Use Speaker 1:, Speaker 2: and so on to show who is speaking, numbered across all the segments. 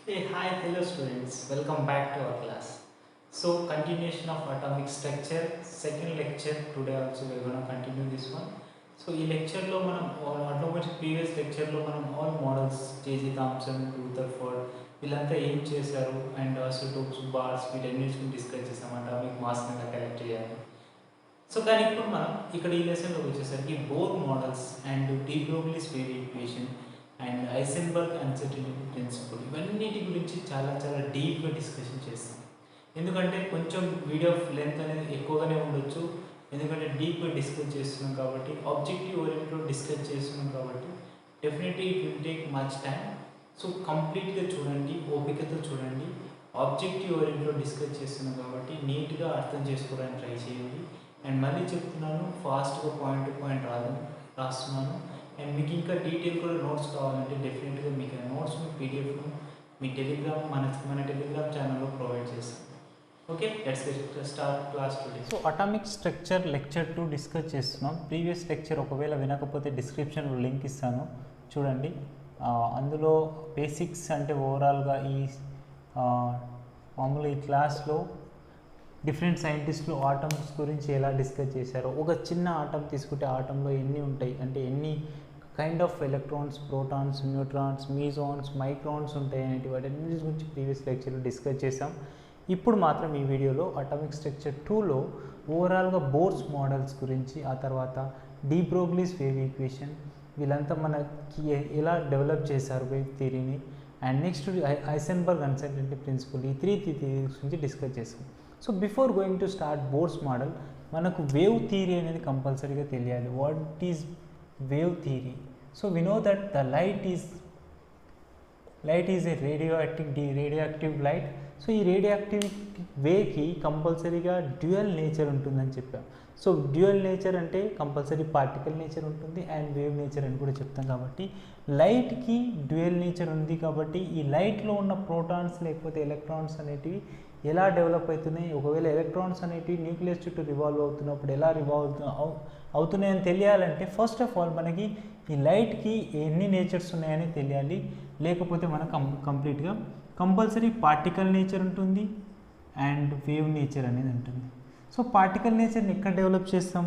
Speaker 1: Hey, hi, hello students. Welcome back to our class. So, continuation of atomic structure, second lecture. Today also we are going to continue this one. So, ఈ లెక్చర్లో మనం automatic previous లెక్చర్లో మనం all models J J Thomson Rutherford వీళ్ళంతా ఏం చేశారు and isotopes bars వీటన్నిటిని discuss చేసాం అటామిక్ మాస్ ని కలెక్ట్ చేయాలి. సో కానీ ఇప్పుడు మనం ఇక్కడ ఈ లెసన్లోకి వచ్చేసరికి Bohr models and de Broglie's wave equation and Heisenberg uncertainty principle ఇవన్నిటి గురించి చాలా చాలా డీప్గా డిస్కషన్ చేస్తాం. ఎందుకంటే కొంచెం వీడియో లెంత్ అనేది ఎక్కువగానే ఉండొచ్చు, ఎందుకంటే డీప్గా డిస్కస్ చేస్తున్నాం కాబట్టి, ఆబ్జెక్టివ్ ఓరియంట్లో డిస్కస్ చేస్తున్నాం కాబట్టి definitely it will take much time. So కంప్లీట్గా చూడండి, ఓపికతో చూడండి. ఆబ్జెక్టివ్ ఓరియంట్లో డిస్కస్ చేస్తున్నాం కాబట్టి నీట్గా అర్థం చేసుకోవడానికి ట్రై చేయండి. అండ్ మళ్ళీ చెప్తున్నాను, ఫాస్ట్గా పాయింట్ టు పాయింట్ రాస్తున్నాను. అండ్ మీకు ఇంకా డీటెయిల్ కూడా నోట్స్ కావాలంటే డెఫినెట్గా మీకు ఆ నోట్స్ పీడిఎఫ్ను మీ టెలిగ్రామ్ మన టెలిగ్రామ్ ఛానల్లో ప్రొవైడ్ చేస్తాను. Okay, let's start class today. So atomic structure lecture 2 discuss చేస్తున్నాం. ప్రీవియస్ లెక్చర్ ఒకవేళ వినకపోతే డిస్క్రిప్షన్లో లింక్ ఇస్తాను, చూడండి. అందులో బేసిక్స్ అంటే ఓవరాల్గా మామూలు ఈ క్లాస్లో డిఫరెంట్ సైంటిస్టులు ఆటమ్స్ గురించి ఎలా డిస్కస్ చేశారో, ఒక చిన్న ఆటం తీసుకుంటే ఆటంలో ఎన్ని ఉంటాయి అంటే ఎన్ని kind of electrons, protons, neutrons, mesons, microns ఉంటాయి అనేటి వాటి గురించి ప్రీవియస్ లెక్చర్లో డిస్కస్ చేసాం. ఇప్పుడు మాత్రం ఈ వీడియోలో అటామిక్ స్ట్రక్చర్ 2లో ఓవరాల్గా బోర్స్ మోడల్స్ గురించి, ఆ తర్వాత డి బ్రోగ్లీస్ వేవ్ ఈక్వేషన్ వీళ్ళంతా మనకి ఎలా డెవలప్ చేశారు వేవ్ థియరీని, and next Heisenberg uncertainty principle, ఈ త్రీ థియరీస్ గురించి డిస్కస్ చేసాం. So before going to start Bohr's model మనకు వేవ్ థియరీ అనేది కంపల్సరీగా తెలియాలి. What is wave theory? So we know that the light is a radioactive light. So ఈ radioactive వేకి కంపల్సరీగా డ్యూయల్ నేచర్ ఉంటుందని చెప్పాం. సో డ్యూయల్ నేచర్ అంటే కంపల్సరీ పార్టికల్ నేచర్ ఉంటుంది అండ్ వేవ్ నేచర్ అని కూడా చెప్తాం. కాబట్టి లైట్కి డ్యూయల్ నేచర్ ఉంది కాబట్టి ఈ లైట్లో ఉన్న ప్రోటాన్స్ లేకపోతే ఎలక్ట్రాన్స్ అనేటివి ఎలా డెవలప్ అవుతున్నాయి, ఒకవేళ ఎలక్ట్రాన్స్ అనేటివి న్యూక్లియస్ చుట్టూ రివాల్వ్ అవుతున్నప్పుడు ఎలా అవుతున్నాయని తెలియాలంటే ఫస్ట్ ఆఫ్ ఆల్ మనకి ఈ లైట్కి ఎన్ని నేచర్స్ ఉన్నాయని తెలియాలి. లేకపోతే మనకు కంప్లీట్గా కంపల్సరీ పార్టికల్ నేచర్ ఉంటుంది అండ్ వేవ్ నేచర్ అనేది ఉంటుంది. సో పార్టికల్ నేచర్ని ఎక్కడ డెవలప్ చేస్తాం?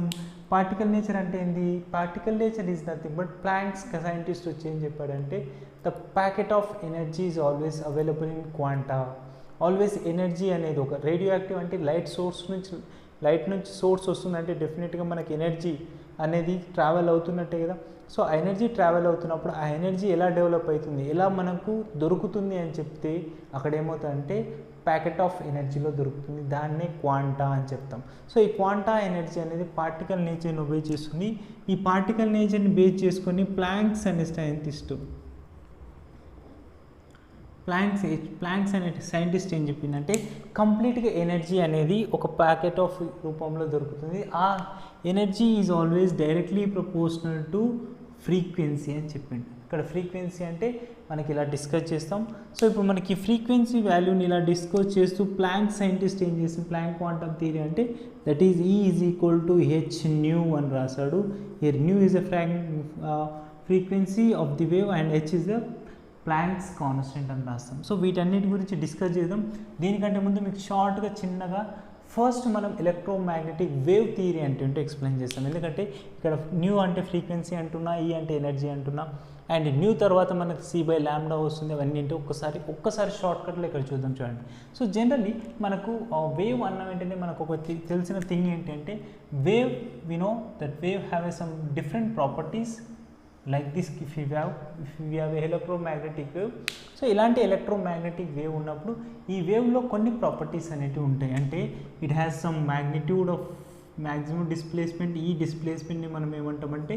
Speaker 1: పార్టికల్ నేచర్ అంటే ఏంది? Particle nature is nothing but planks scientist వచ్చి ఏం చెప్పాడంటే the packet of energy is always available in quanta. Always energy అనేది ఒక రేడియో యాక్టివ్ అంటే లైట్ నుంచి సోర్స్ వస్తుందంటే డెఫినెట్గా మనకి ఎనర్జీ అనేది ట్రావెల్ అవుతున్నట్టే కదా. సో ఆ ఎనర్జీ ట్రావెల్ అవుతున్నప్పుడు ఆ ఎనర్జీ ఎలా డెవలప్ అవుతుంది, ఎలా మనకు దొరుకుతుంది అని చెప్తే అక్కడ ఏమవుతుందంటే ప్యాకెట్ ఆఫ్ ఎనర్జీలో దొరుకుతుంది, దాన్నే క్వాంటా అని చెప్తాం. సో ఈ క్వాంటా ఎనర్జీ అనేది పార్టికల్ నేచర్ని బేస్ చేస్తుంది. ఈ పార్టికల్ నేచర్ని బేస్ చేసుకొని ప్లాంక్స్ అనే సైంటిస్ట్ ఏం చెప్పిందంటే కంప్లీట్గా ఎనర్జీ అనేది ఒక ప్యాకెట్ ఆఫ్ రూపంలో దొరుకుతుంది. ఆ energy is always directly proportional to frequency అని చెప్పిండు. ఇక్కడ ఫ్రీక్వెన్సీ అంటే మనకి ఇలా డిస్కస్ చేస్తాం. సో ఇప్పుడు మనకి ఫ్రీక్వెన్సీ వాల్యూని ఇలా డిస్కస్ చేస్తూ ప్లాంక్ సైంటిస్ట్ ఏం చేసింది, ప్లాంక్ క్వాంటమ్ థియరీ అంటే that is E is equal to H new అని రాశాడు. Here new is a frequency of the wave and H is the planks constant అని రాస్తాం. సో వీటన్నిటి గురించి డిస్కస్ చేద్దాం. దీనికంటే ముందు మీకు షార్ట్గా చిన్నగా ఫస్ట్ మనం ఎలక్ట్రోమాగ్నెటిక్ వేవ్ థియరీ అంటే ఎక్స్ప్లెయిన్ చేస్తాం. ఎందుకంటే ఇక్కడ న్యూ అంటే ఫ్రీక్వెన్సీ అంటున్నా, ఈ అంటే ఎనర్జీ అంటున్నా, అండ్ న్యూ తర్వాత మనకు C/λ వస్తుంది. అవన్నీ అంటే ఒక్కసారి షార్ట్కట్లో ఇక్కడ చూడండి. సో జనరల్లీ మనకు వేవ్ అన్న వెంటనే మనకు ఒక తెలిసిన థింగ్ ఏంటంటే wave, we know that wave have some different properties like this. If you have a electromagnetic wave, so ఇలాంటి ఎలక్ట్రోమాగ్నెటిక్ వేవ్ ఉన్నప్పుడు ఈ వేవ్లో కొన్ని ప్రాపర్టీస్ అనేటివి ఉంటాయి. అంటే it has some magnitude of maximum displacement. ఈ డిస్ప్లేస్మెంట్ని మనం ఏమంటామంటే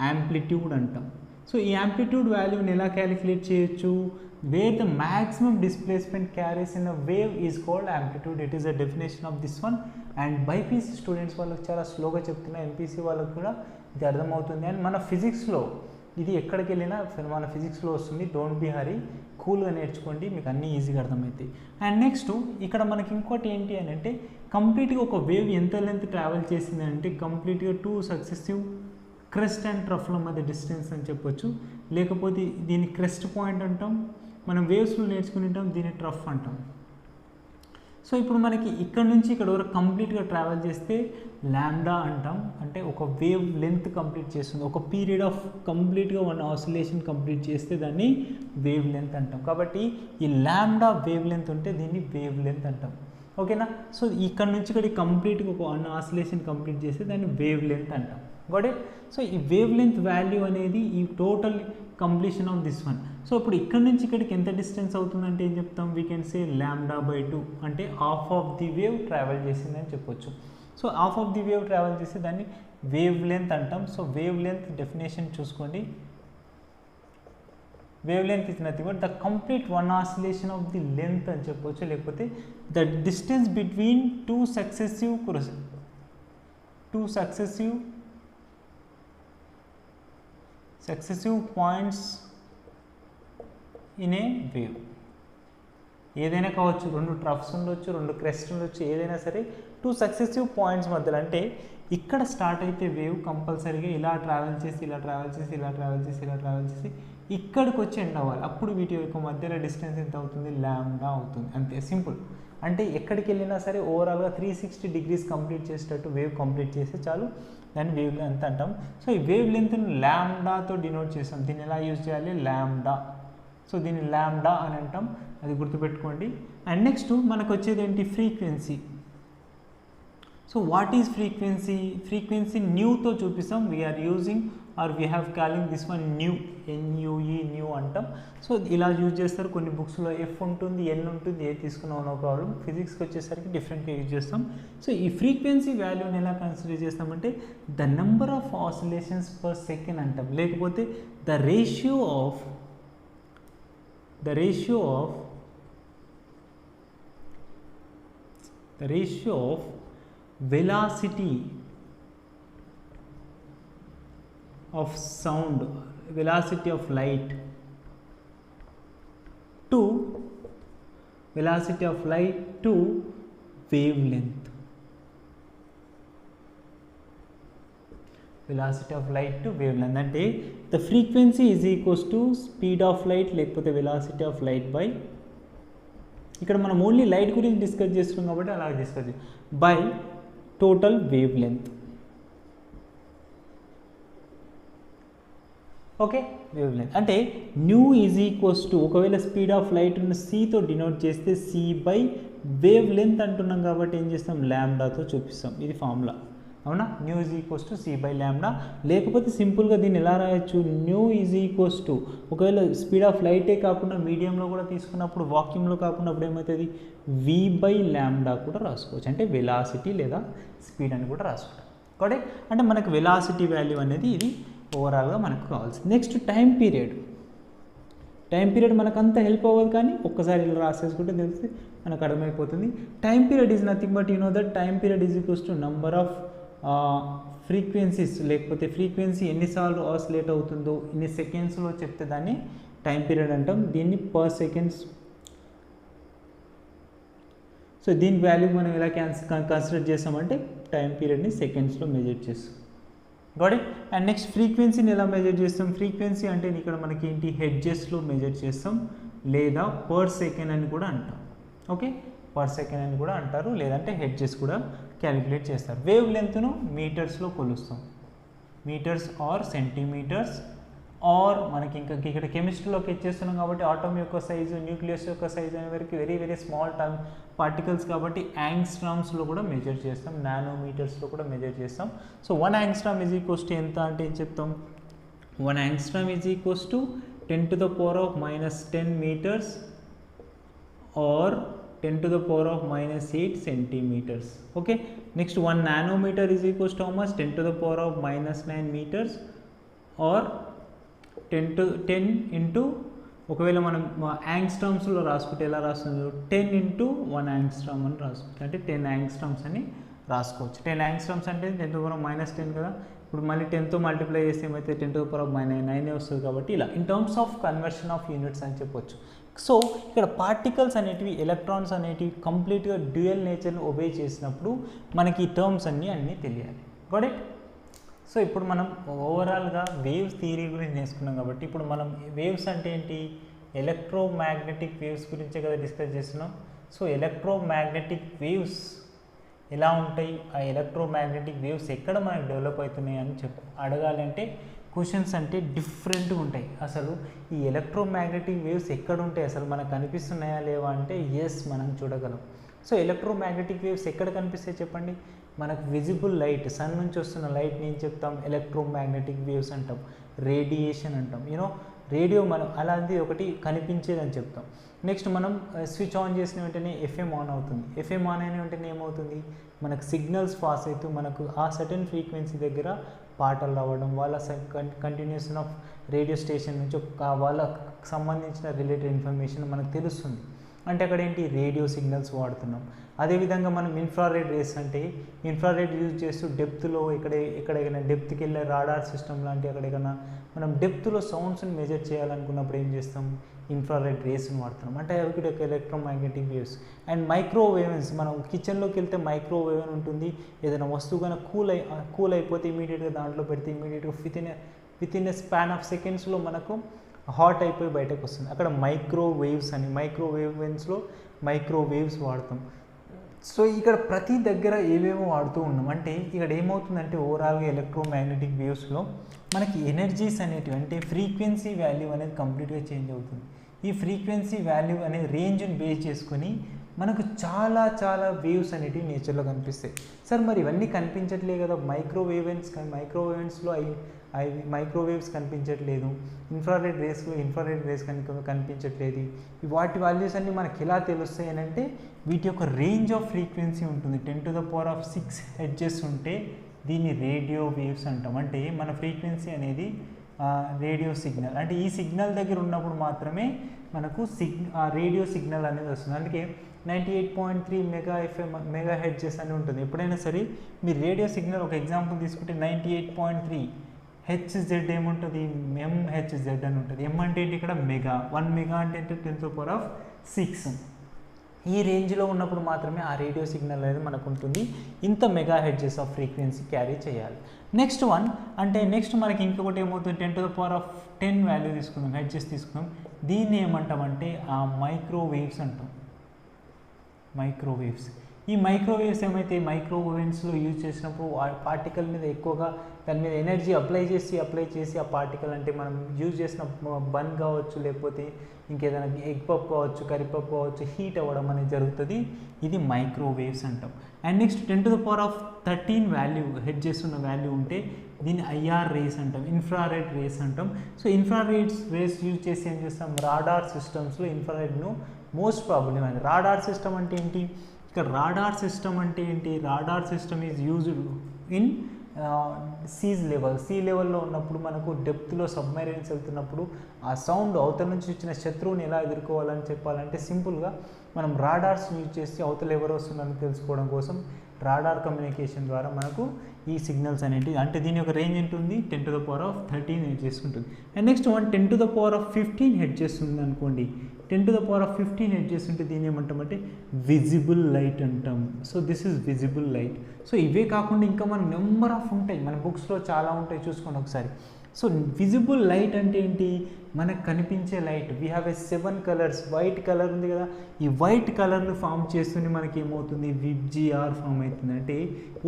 Speaker 1: యాంప్లిట్యూడ్ అంటాం. సో ఈ యాంప్లిట్యూడ్ వాల్యూని ఎలా క్యాలిక్యులేట్ చేయొచ్చు? Wear the maximum displacement carries in a wave is called amplitude. It is the definition of this one. And BiPC students వాళ్ళకి చాలా స్లోగా చెప్తున్నా, ఎంపీసీ వాళ్ళకి కూడా ఇది అర్థమవుతుంది. అండ్ మన ఫిజిక్స్లో ఇది ఎక్కడికి వెళ్ళినా మన ఫిజిక్స్లో వస్తుంది. డోంట్ బీ హరీ, కూల్గా నేర్చుకోండి, మీకు అన్నీ ఈజీగా అర్థమవుతాయి. అండ్ నెక్స్ట్ ఇక్కడ మనకి ఇంకోటి ఏంటి అని అంటే కంప్లీట్గా ఒక వేవ్ ఎంత లెంత్ ట్రావెల్ చేసింది అంటే కంప్లీట్గా 2 సక్సెసివ్ క్రెస్ట్ అండ్ ట్రఫ్ల మధ్య డిస్టెన్స్ అని చెప్పొచ్చు. లేకపోతే దీన్ని క్రెస్ట్ పాయింట్ అంటాం, మనం వేవ్స్లో నేర్చుకుని ఉంటాం, దీన్ని ట్రఫ్ అంటాం. సో ఇప్పుడు మనకి ఇక్కడ నుంచి ఇక్కడ వరకు కంప్లీట్గా ట్రావెల్ చేస్తే ల్యాండా అంటాం. అంటే ఒక వేవ్ లెంత్ కంప్లీట్ చేస్తుంది, ఒక పీరియడ్ ఆఫ్ కంప్లీట్గా వన్ ఆసిలేషన్ కంప్లీట్ చేస్తే దాన్ని వేవ్ లెంత్ అంటాం. కాబట్టి ఈ ల్యాండా వేవ్ లెంత్ ఉంటే దీన్ని వేవ్ లెంత్ అంటాం. ఓకేనా? సో ఇక్కడ నుంచి ఇక్కడికి కంప్లీట్గా ఒక వన్ ఆసిలేషన్ కంప్లీట్ చేస్తే దాన్ని వేవ్ లెంత్ అంటాం. Got it? సో ఈ వేవ్ లెంత్ వాల్యూ అనేది ఈ total completion of this one. So ఇప్పుడు ఇక్కడ నుంచి ఇక్కడికి ఎంత డిస్టెన్స్ అవుతుందంటే ఏం చెప్తాం? వీ కెన్ సే λ/2, అంటే half of the wave travel చేసిందని చెప్పొచ్చు. So half of the wave travel చేస్తే దాన్ని వేవ్ లెంత్ అంటాం. సో వేవ్ లెంత్ డెఫినేషన్ చూసుకోండి. Wave length is nothing but the complete one oscillation of the length అని చెప్పొచ్చు, లేకపోతే the distance between two successive points in a wave. ఏదైనా కావచ్చు, రెండు ట్రఫ్స్ ఉండొచ్చు, రెండు క్రెస్ట్ ఉండొచ్చు, ఏదైనా సరే టూ సక్సెసివ్ పాయింట్స్ మధ్యలో. అంటే ఇక్కడ స్టార్ట్ అయితే వేవ్ కంపల్సరీగా ఇలా ట్రావెల్ చేసి ఇలా ట్రావెల్ చేసి ఇలా ట్రావెల్ చేసి ఇలా ట్రావెల్ చేసి ఇక్కడికి వచ్చి ఎండ్ అవ్వాలి. అప్పుడు వీటి యొక్క మధ్యలో డిస్టెన్స్ ఎంత అవుతుంది? λ అవుతుంది. అంతే, సింపుల్. అంటే ఎక్కడికి వెళ్ళినా సరే ఓవరాల్గా 360 degrees కంప్లీట్ చేసేటట్టు వేవ్ కంప్లీట్ చేస్తే చాలు, దాన్ని వేవ్ లెంత్ అంటాం. సో ఈ వేవ్ లెంత్ను λతో డినోట్ చేస్తాం. దీన్ని ఎలా యూజ్ చేయాలి? λ. సో దీన్ని λ అని అంటాం, అది గుర్తుపెట్టుకోండి. అండ్ నెక్స్ట్ మనకు వచ్చేది ఏంటి? Frequency. So what is frequency? Frequency న్యూతో చూపిస్తాం. We are using or we have calling this one nu, NUE, nu అంటాం. సో ఇలా యూజ్ చేస్తారు. కొన్ని బుక్స్లో F ఉంటుంది, N ఉంటుంది, ఏ తీసుకున్నాం నో ప్రాబ్లం. ఫిజిక్స్కి వచ్చేసరికి డిఫరెంట్గా యూజ్ చేస్తాం. సో ఈ ఫ్రీక్వెన్సీ వాల్యూని ఎలా కన్సిడర్ చేస్తామంటే the number of oscillations per second అంటాం, లేకపోతే the ratio of velocity of sound, velocity of light to wavelength. velocity of light to wavelength అంటే the frequency is equals to speed of light లేకపోతే velocity of light by, ఇక్కడ మనం only light గురించి discuss చేస్తున్నాం కాబట్టి అలా discuss by total wavelength. Okay, wavelength అంటే nu is equals to, ఒకవేళ స్పీడ్ ఆఫ్ లైట్ ఉన్న సితో డినోట్ చేస్తే సి బై వేవ్ లెంత్ అంటున్నాం కాబట్టి ఏం చేస్తాం? λతో చూపిస్తాం. ఇది ఫార్ములా, అవునా? Nu is equals to C by λ. లేకపోతే సింపుల్గా దీన్ని ఎలా రాయొచ్చు? న్యూ ఈజ్ ఈక్వల్స్ టు, ఒకవేళ స్పీడ్ ఆఫ్ లైటే కాకుండా మీడియంలో కూడా తీసుకున్నప్పుడు, వాక్యూమ్లో కాకుండా అప్పుడు ఏమవుతుంది? V బై λ కూడా రాసుకోవచ్చు. అంటే వెలాసిటీ లేదా స్పీడ్ అని కూడా రాసుకుంటాం. కరెక్ట్? అంటే మనకు వెలాసిటీ వాల్యూ అనేది ఇది ఓవరాల్గా మనకు కావాల్సింది. Next time period. మనకు అంత హెల్ప్ అవ్వదు, కానీ ఒక్కసారి ఇలా రాసేసుకుంటే తెలిసి మనకు అర్థమైపోతుంది. Time period is nothing but that time period is equals to number of frequencies, లేకపోతే ఫ్రీక్వెన్సీ ఎన్నిసార్లు ఆసిలేట్ అవుతుందో ఇన్ని సెకండ్స్లో చెప్తే దాన్ని టైం పీరియడ్ అంటాం. దీన్ని పర్ సెకండ్స్. సో దీని వాల్యూ మనం ఎలా కన్సిడర్ చేస్తామంటే టైం పీరియడ్ని సెకండ్స్లో మెజర్ చేస్తాం. Got it? అండ్ నెక్స్ట్ ఫ్రీక్వెన్సీని ఎలా మెజర్ చేస్తాం? ఫ్రీక్వెన్సీ అంటే ఇక్కడ మనకి ఏంటి? హెడ్జెస్లో మెజర్ చేస్తాం, లేదా పర్ సెకండ్ అని కూడా అంటాం. ఓకే, పర్ సెకండ్ అని కూడా అంటారు, లేదంటే హెడ్జెస్ కూడా క్యాలిక్యులేట్ చేస్తారు. వేవ్ లెంత్ను మీటర్స్లో కొలుస్తాం, మీటర్స్ ఆర్ సెంటీమీటర్స్ ఆర్ మనకి ఇంకా ఇక్కడ కెమిస్ట్రీలోకి వచ్చేస్తున్నాం కాబట్టి ఆటమ్ యొక్క సైజు, న్యూక్లియస్ యొక్క సైజు అనే వరకు very very small time particles కాబట్టి యాంగ్స్ట్రామ్స్లో కూడా మెజర్ చేస్తాం, నానోమీటర్స్లో కూడా మెజర్ చేస్తాం. So 1 angstrom is equals to ఎంత అంటే ఏం చెప్తాం? 1 angstrom is equals to 10⁻⁻10 metres or 10⁻⁻8 centimeters. Okay, next 1 nanometer is equals to how much? 10⁻⁻9 meters or 10 into, ఒకవేళ మనం యాంగ్స్ట్రామ్స్లో రాసుకుంటే ఎలా రాస్తుంది? 10 into 1 యాంగ్స్ట్రామ్ అని రాసుకుంటే, అంటే 10 యాంగ్స్ట్రామ్స్ అని రాసుకోవచ్చు. 10 యాంగ్స్ట్రామ్స్ అంటే 10⁻⁻10 కదా. ఇప్పుడు మళ్ళీ 10తో మల్టిప్లై చేస్తే ఏమైతే 10⁻⁹ వస్తుంది. కాబట్టి ఇలా in terms of conversion of units అని చెప్పొచ్చు. సో ఇక్కడ పార్టికల్స్ అనేటివి, ఎలక్ట్రాన్స్ అనేటివి కంప్లీట్గా డ్యూయల్ నేచర్ని ఒబే చేసినప్పుడు మనకి ఈ టర్మ్స్ అన్నీ తెలియాలి. Got it? సో ఇప్పుడు మనం ఓవరాల్గా వేవ్స్ థియరీ గురించి నేర్చుకున్నాం కాబట్టి ఇప్పుడు మనం వేవ్స్ అంటే ఏంటి? ఎలక్ట్రోమాగ్నెటిక్ వేవ్స్ గురించే కదా డిస్కస్ చేస్తున్నాం. సో ఎలక్ట్రోమాగ్నెటిక్ వేవ్స్ ఎలా ఉంటాయి, ఆ ఎలక్ట్రోమాగ్నెటిక్ వేవ్స్ ఎక్కడ మనకు డెవలప్ అవుతున్నాయి అని అడగాలి అంటే క్వశ్చన్స్ అంటే డిఫరెంట్గా ఉంటాయి. అసలు ఈ ఎలక్ట్రోమాగ్నెటిక్ వేవ్స్ ఎక్కడ ఉంటాయి, అసలు మనకు కనిపిస్తున్నాయా లేవా అంటే ఎస్ మనం చూడగలం. సో ఎలక్ట్రోమాగ్నెటిక్ వేవ్స్ ఎక్కడ కనిపిస్తాయి చెప్పండి, మనకు విజిబుల్ లైట్, సన్ నుంచి వస్తున్న లైట్ని ఏం చెప్తాం, ఎలక్ట్రోమాగ్నెటిక్ వేవ్స్ అంటాం, రేడియేషన్ అంటాం. రేడియో మనం అలాంటి ఒకటి కనిపించేదని చెప్తాం. నెక్స్ట్ మనం స్విచ్ ఆన్ చేసిన వెంటనే ఎఫ్ఎం ఆన్ అవుతుంది. ఎఫ్ఎం ఆన్ అయిన వెంటనే ఏమవుతుంది, మనకు సిగ్నల్స్ పాస్ అవుతూ మనకు ఆ సర్టెన్ ఫ్రీక్వెన్సీ దగ్గర పాటలు రావడం, వాళ్ళ కంటిన్యూషన్ ఆఫ్ రేడియో స్టేషన్ నుంచి వాళ్ళకు సంబంధించిన రిలేటెడ్ ఇన్ఫర్మేషన్ మనకు తెలుస్తుంది. అంటే అక్కడ ఏంటి, రేడియో సిగ్నల్స్ వాడుతున్నాం. అదేవిధంగా మనం ఇన్ఫ్రారెడ్ రేస్ అంటే ఇన్ఫ్రారెడ్ యూజ్ చేస్తూ డెప్త్లో ఎక్కడైనా డెప్త్కి వెళ్ళే రాడార్ సిస్టమ్ లాంటి ఎక్కడైనా మనం డెప్త్లో సౌండ్స్ని మెజర్ చేయాలనుకున్నప్పుడు ఏం చేస్తాం, ఇన్ఫ్రారెడ్ రేస్ని వాడుతున్నాం. అంటే అవి ఒక ఎలక్ట్రోమాగ్నెటిక్ వేవ్స్. అండ్ మైక్రోవేవ్స్, మనం కిచెన్లోకి వెళ్తే మైక్రోవేవ్ అని ఉంటుంది. ఏదైనా వస్తువు కనుక కూల్ అయిపోతే ఇమీడియట్గా దాంట్లో పెడితే ఇమీడియట్గా with in a span of సెకండ్స్లో మనకు హాట్ అయిపోయి బయటకు వస్తుంది. అక్కడ మైక్రోవేవ్స్ అని, మైక్రోవేవ్స్లో మైక్రోవేవ్స్ వాడతాం. సో ఇక్కడ ప్రతి దగ్గర ఏవేవో వాడుతూ ఉన్నాం. అంటే ఇక్కడ ఏమవుతుందంటే ఓవరాల్గా ఎలక్ట్రోమాగ్నెటిక్ వేవ్స్లో మనకి ఎనర్జీస్ అనేటివి అంటే ఫ్రీక్వెన్సీ వాల్యూ అనేది కంప్లీట్గా చేంజ్ అవుతుంది. ఈ ఫ్రీక్వెన్సీ వాల్యూ అనే రేంజ్ని బేస్ చేసుకొని మనకు చాలా చాలా వేవ్స్ అనేటివి నేచర్లో కనిపిస్తాయి. సార్ మరి ఇవన్నీ కనిపించట్లే కదా, మైక్రోవేవ్స్లో అవి మైక్రోవేవ్స్ కనిపించట్లేదు, ఇన్ఫ్రారెడ్ రేస్ కనిపించట్లేదు. వాటి వాల్యూస్ అన్నీ మనకి ఎలా తెలుస్తాయి అని అంటే వీటి యొక్క రేంజ్ ఆఫ్ ఫ్రీక్వెన్సీ ఉంటుంది. 10⁶ హెర్ట్జ్ ఉంటే దీన్ని రేడియో వేవ్స్ అంటాం. అంటే మన ఫ్రీక్వెన్సీ అనేది రేడియో సిగ్నల్, అంటే ఈ సిగ్నల్ దగ్గర ఉన్నప్పుడు మాత్రమే మనకు రేడియో సిగ్నల్ అనేది వస్తుంది. అందుకే 98.3 మెగా హెర్ట్జ్ అని ఉంటుంది. ఎప్పుడైనా సరే మీరు రేడియో సిగ్నల్ ఒక ఎగ్జాంపుల్ తీసుకుంటే 98.3 హెచ్జెడ్ ఏముంటుంది, ఎంహెచ్జెడ్ అని ఉంటుంది. ఎం అంటే ఏంటి, ఇక్కడ మెగా, 1 మెగా అంటే 10⁶. ఈ రేంజ్లో ఉన్నప్పుడు మాత్రమే ఆ రేడియో సిగ్నల్ అనేది మనకు ఉంటుంది. ఇంత mega hertz off frequency carry చేయాలి. నెక్స్ట్ మనకి ఇంకొకటి ఏమవుతుంది, 10⁻10 వాల్యూ తీసుకుందాం, హెర్ట్జ్ తీసుకుందాం. దీన్ని ఏమంటామంటే ఆ మైక్రోవేవ్స్ అంటాం. మైక్రోవేవ్స్, ఈ మైక్రోవేవ్స్ ఏమైతే మైక్రోవేవ్స్లో యూజ్ చేసినప్పుడు ఆ పార్టికల్ మీద ఎక్కువగా దాని మీద ఎనర్జీ అప్లై చేసి ఆ పార్టికల్ అంటే మనం యూజ్ చేసిన బన్ కావచ్చు, లేకపోతే ఇంకేదైనా ఎగ్ పప్ కావచ్చు, కర్రీపప్పు కావచ్చు, హీట్ అవ్వడం అనేది జరుగుతుంది. ఇది మైక్రోవేవ్స్ అంటాం. అండ్ నెక్స్ట్ 10⁻13 వాల్యూ హెర్ట్జ్ ఉన్న వాల్యూ ఉంటే దీన్ని ఐఆర్ రేస్ అంటాం, ఇన్ఫ్రారెడ్ రేస్ అంటాం. సో ఇన్ఫ్రారెడ్ రేస్ యూజ్ చేసి ఏం చేస్తాం, రాడార్ సిస్టమ్స్లో ఇన్ఫ్రారెడ్ను మోస్ట్ ప్రాబ్లమ్ అని. రాడార్ సిస్టమ్ అంటే ఏంటి, ఇక్కడ radar system is used in sea లెవెల్లో ఉన్నప్పుడు మనకు డెప్త్లో సబ్మెరైన్స్ వెళ్తున్నప్పుడు ఆ సౌండ్ అవతల నుంచి వచ్చిన శత్రువుని ఎలా ఎదుర్కోవాలని చెప్పాలంటే సింపుల్గా మనం రాడార్స్ యూజ్ చేసి అవతల ఎవరు వస్తున్నారని తెలుసుకోవడం కోసం రాడార్ కమ్యూనికేషన్ ద్వారా మనకు ఈ సిగ్నల్స్ అనేవి, అంటే దీని యొక్క రేంజ్ ఉంటుంది 10⁻13 హెర్ట్జ్ ఉంటుంది. అండ్ నెక్స్ట్ 10⁻15 హెర్ట్జ్ ఉంది అనుకోండి. 10⁻15 హెర్ట్జ్ ఉంటే దీన్ని ఏమంటామంటే విజిబుల్ లైట్ అంటాం. So this is visible light. So ఇవే కాకుండా ఇంకా మన నెంబర్ ఆఫ్ ఉంటాయి, మన బుక్స్లో చాలా ఉంటాయి, చూసుకోండి ఒకసారి. సో విజిబుల్ లైట్ అంటే ఏంటి, మనకు కనిపించే light. We have a 7 colours. White colour ఉంది కదా, ఈ వైట్ కలర్ను ఫామ్ చేస్తూనే మనకి ఏమవుతుంది, విబ్జిఆర్ ఫామ్ అవుతుంది. అంటే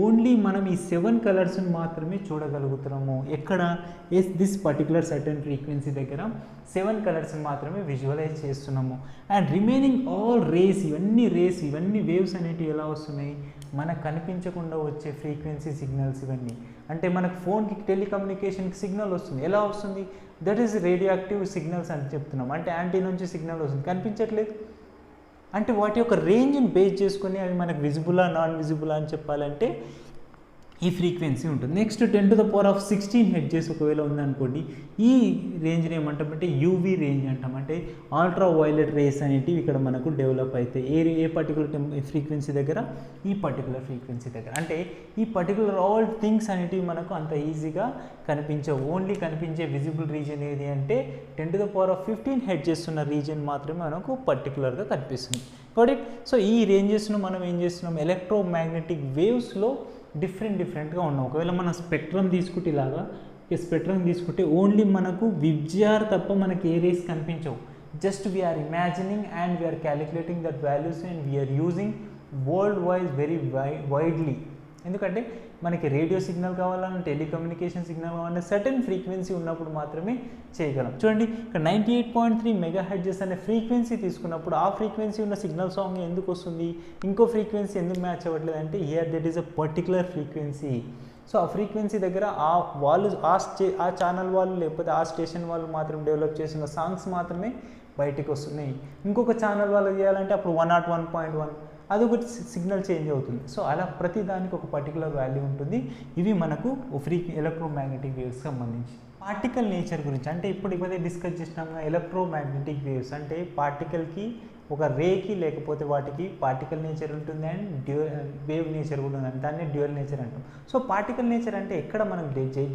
Speaker 1: ఓన్లీ మనం ఈ 7 కలర్స్ని మాత్రమే చూడగలుగుతున్నాము. ఎక్కడ, దిస్ పర్టికులర్ సర్టెన్ ఫ్రీక్వెన్సీ దగ్గర 7 కలర్స్ని మాత్రమే విజువలైజ్ చేస్తున్నాము. అండ్ రిమైనింగ్ ఆల్ రేస్, ఇవన్నీ వేవ్స్ అనేటివి ఎలా వస్తున్నాయి, మనకు కనిపించకుండా వచ్చే ఫ్రీక్వెన్సీ సిగ్నల్స్ ఇవన్నీ. అంటే మనకు ఫోన్కి టెలికమ్యూనికేషన్కి సిగ్నల్ వస్తుంది, ఎలా వస్తుంది, that is radio active signals అని చెప్తున్నాం. అంటే యాంటీ నుంచి సిగ్నల్ వస్తుంది, కనిపించట్లేదు. అంటే వాటి యొక్క రేంజ్ని బేస్ చేసుకొని అవి మనకు విజిబులా నాన్ విజిబులా అని చెప్పాలంటే ఈ ఫ్రీక్వెన్సీ ఉంటుంది. నెక్స్ట్ 10⁻16 హెర్ట్జ్ ఒకవేళ ఉందనుకోండి, ఈ రేంజ్ని ఏమంటామంటే యూవీ రేంజ్ అంటాం. అంటే అల్ట్రా వైలెట్ రేస్ అనేటివి ఇక్కడ మనకు డెవలప్ అవుతాయి. ఏ పర్టికులర్ ఫ్రీక్వెన్సీ దగ్గర, ఈ పర్టికులర్ ఫ్రీక్వెన్సీ దగ్గర. అంటే ఈ పర్టికులర్ ఆల్ థింగ్స్ అనేటివి మనకు అంత ఈజీగా కనిపించవు. ఓన్లీ కనిపించే విజిబుల్ రీజన్ ఏది అంటే 10⁻15 హెర్ట్జ్ ఉన్న రీజన్ మాత్రమే మనకు పర్టికులర్గా కనిపిస్తుంది. కాబట్టి సో ఈ రేంజెస్ను మనం ఏం చేస్తున్నాం, ఎలక్ట్రోమాగ్నెటిక్ వేవ్స్లో డిఫరెంట్గా ఉన్నాం. ఒకవేళ మనం స్పెక్ట్రమ్ తీసుకుంటే ఇలాగా స్పెక్ట్రమ్ తీసుకుంటే ఓన్లీ మనకు విబ్జిఆర్ తప్ప మనకి ఏ రేస్ కనిపించవు. just we are imagining and we are calculating that values and we are using world wise very widely. ఎందుకంటే మనకి రేడియో సిగ్నల్ కావాలన్నా టెలికమ్యూనికేషన్ సిగ్నల్ కావాలన్నా సర్టెన్ ఫ్రీక్వెన్సీ ఉన్నప్పుడు మాత్రమే చేయగలం. చూడండి ఇక్కడ 98.3 మెగాహెర్ట్జ్ అనే ఫ్రీక్వెన్సీ తీసుకున్నప్పుడు ఆ ఫ్రీక్వెన్సీ ఉన్న సిగ్నల్ సాంగ్ ఎందుకు వస్తుంది, ఇంకో ఫ్రీక్వెన్సీ ఎందుకు మ్యాచ్ అవ్వట్లేదు అంటే here that is a particular frequency. So ఆ ఫ్రీక్వెన్సీ దగ్గర వాళ్ళు ఆ ఛానల్ వాళ్ళు లేకపోతే ఆ స్టేషన్ వాళ్ళు మాత్రం డెవలప్ చేసిన సాంగ్స్ మాత్రమే బయటికి వస్తున్నాయి. ఇంకొక ఛానల్ వాళ్ళు చేయాలంటే అప్పుడు 101.1 అది ఒకటి సిగ్నల్ చేంజ్ అవుతుంది. సో అలా ప్రతి దానికి ఒక పర్టికులర్ వాల్యూ ఉంటుంది. ఇవి మనకు ఎలక్ట్రోమాగ్నెటిక్ వేవ్స్ సంబంధించి. పార్టికల్ నేచర్ గురించి అంటే ఇప్పుడే డిస్కస్ చేసినాము. ఎలక్ట్రోమాగ్నెటిక్ వేవ్స్ అంటే పార్టికల్కి ఒక రేకి లేకపోతే వాటికి పార్టికల్ నేచర్ ఉంటుంది అండ్ వేవ్ నేచర్ కూడా ఉంటుంది, దాన్ని డ్యూయల్ నేచర్ అంటాం. సో పార్టికల్ నేచర్ అంటే ఎక్కడ మనం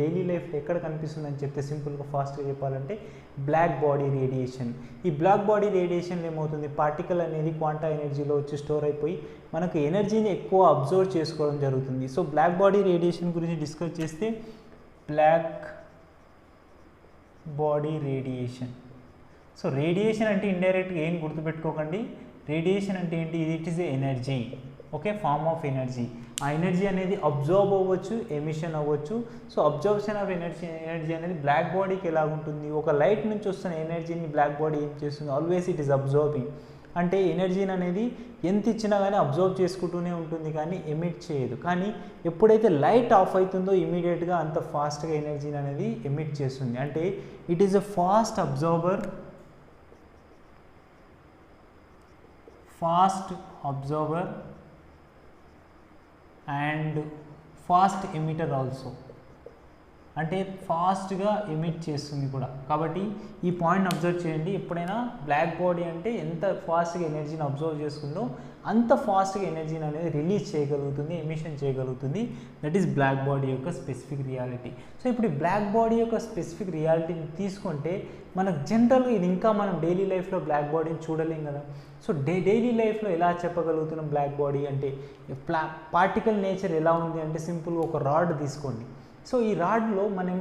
Speaker 1: డైలీ లైఫ్లో ఎక్కడ కనిపిస్తుందని చెప్తే సింపుల్గా ఫాస్ట్గా చెప్పాలంటే బ్లాక్ బాడీ రేడియేషన్. ఈ బ్లాక్ బాడీ రేడియేషన్లో ఏమవుతుంది, పార్టికల్ అనేది క్వాంటా ఎనర్జీలో వచ్చి స్టోర్ అయిపోయి మనకు ఎనర్జీని ఎక్కువ అబ్జర్వ్ చేసుకోవడం జరుగుతుంది. సో బ్లాక్ బాడీ రేడియేషన్ గురించి డిస్కస్ చేస్తే black body radiation. So radiation అంటే ఇండైరెక్ట్గా ఏం గుర్తుపెట్టుకోకండి, రేడియేషన్ అంటే ఏంటి, it is a energy, okay, form of energy. ఆ ఎనర్జీ అనేది అబ్జర్వ్ అవ్వచ్చు, ఎమిషన్ అవ్వచ్చు. సో అబ్జర్ప్షన్ ఆఫ్ ఎనర్జీ అనేది బ్లాక్ బాడీకి ఎలాగుంటుంది, ఒక లైట్ నుంచి వస్తున్న ఎనర్జీని బ్లాక్ బాడీ ఏం చేస్తుంది, ఆల్వేస్ ఇట్ ఈస్ అబ్జర్వింగ్. అంటే ఎనర్జీని అనేది ఎంత ఇచ్చినా కానీ అబ్జర్వ్ చేసుకుంటూనే ఉంటుంది కానీ ఎమిట్ చేయదు. కానీ ఎప్పుడైతే లైట్ ఆఫ్ అవుతుందో ఇమీడియట్గా అంత ఫాస్ట్గా ఎనర్జీని అనేది ఎమిట్ చేస్తుంది. అంటే it is a fast observer and fast emitter also. అంటే ఫాస్ట్గా ఎమిట్ చేస్తుంది కూడా. కాబట్టి ఈ పాయింట్ అబ్జర్వ్ చేయండి. ఎప్పుడైనా బ్లాక్ బాడీ అంటే ఎంత ఫాస్ట్గా ఎనర్జీని అబ్జర్వ్ చేసుకుందో అంత ఫాస్ట్గా ఎనర్జీని అనేది రిలీజ్ చేయగలుగుతుంది, ఎమిషన్ చేయగలుగుతుంది. దట్ ఈస్ బ్లాక్ బాడీ యొక్క స్పెసిఫిక్ రియాలిటీ. సో ఇప్పుడు ఈ బ్లాక్ బాడీ యొక్క స్పెసిఫిక్ రియాలిటీని తీసుకుంటే మనకు జనరల్గా ఇది ఇంకా మనం డైలీ లైఫ్లో బ్లాక్ బాడీని చూడలేం కదా. సో డైలీ లైఫ్లో ఎలా చెప్పగలుగుతున్నాం బ్లాక్ బాడీ అంటే, పార్టికల్ నేచర్ ఎలా ఉంది అంటే సింపుల్గా ఒక రాడ్ తీసుకోండి. సో ఈ రాడ్లో మనం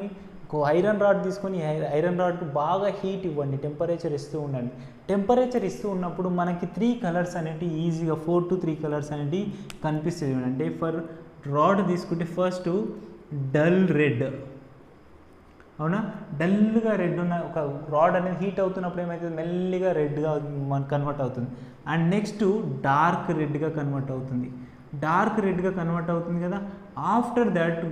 Speaker 1: ఒక ఐరన్ రాడ్ తీసుకొని ఐరన్ రాడ్కి బాగా హీట్ ఇవ్వండి, టెంపరేచర్ ఇస్తూ ఉండండి. టెంపరేచర్ ఇస్తూ ఉన్నప్పుడు మనకి 3 కలర్స్ అనేవి ఈజీగా 4 to 3 కలర్స్ అనేవి కనిపిస్తుంది. అంటే ఫర్ రాడ్ తీసుకుంటే ఫస్ట్ డల్ రెడ్, అవునా, డల్గా రెడ్ ఉన్న ఒక రాడ్ అనేది హీట్ అవుతున్నప్పుడు ఏమవుతుంది, మెల్లిగా రెడ్గా మనకు కన్వర్ట్ అవుతుంది. అండ్ నెక్స్ట్ డార్క్ రెడ్గా కన్వర్ట్ అవుతుంది. డార్క్ రెడ్గా కన్వర్ట్ అవుతుంది కదా. ఆఫ్టర్ దట్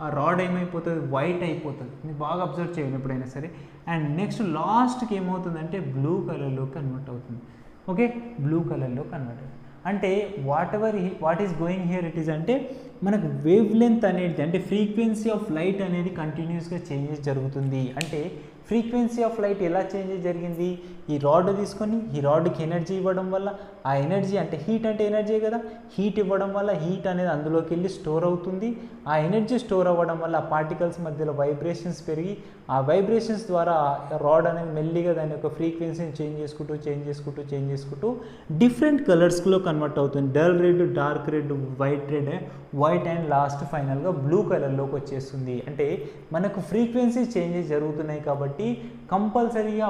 Speaker 1: ఆ రాడ్ ఏమైపోతుంది, వైట్ అయిపోతుంది. మీరు బాగా అబ్జర్వ్ చేయండి ఎప్పుడైనా సరే. అండ్ నెక్స్ట్ లాస్ట్కి ఏమవుతుందంటే బ్లూ కలర్లో కన్వర్ట్ అవుతుంది. ఓకే, బ్లూ కలర్లో కన్వర్ట్ అవుతుంది. అంటే what is going here it is అంటే మనకు వేవ్ లెంత్ అనేది అంటే ఫ్రీక్వెన్సీ ఆఫ్ లైట్ అనేది కంటిన్యూస్గా చేంజెస్ జరుగుతుంది. అంటే ఫ్రీక్వెన్సీ ఆఫ్ లైట్ ఎలా చేంజెస్ జరిగింది, ఈ రాడ్ తీసుకొని ఈ రాడ్కి ఎనర్జీ ఇవ్వడం వల్ల ఆ ఎనర్జీ అంటే హీట్ అంటే ఎనర్జీ కదా, హీట్ ఇవ్వడం వల్ల హీట్ అనేది అందులోకి వెళ్ళి స్టోర్ అవుతుంది. ఆ ఎనర్జీ స్టోర్ అవ్వడం వల్ల ఆ పార్టికల్స్ మధ్యలో వైబ్రేషన్స్ పెరిగి ఆ వైబ్రేషన్స్ ద్వారా రాడ్ అనేది మెల్లిగా దాని యొక్క ఫ్రీక్వెన్సీని చేంజ్ చేసుకుంటూ డిఫరెంట్ కలర్స్లో కన్వర్ట్ అవుతుంది. Dull red, dark red, white and last ఫైనల్గా బ్లూ కలర్లోకి వచ్చేస్తుంది. అంటే మనకు ఫ్రీక్వెన్సీ చేంజెస్ జరుగుతున్నాయి కాబట్టి కంపల్సరీగా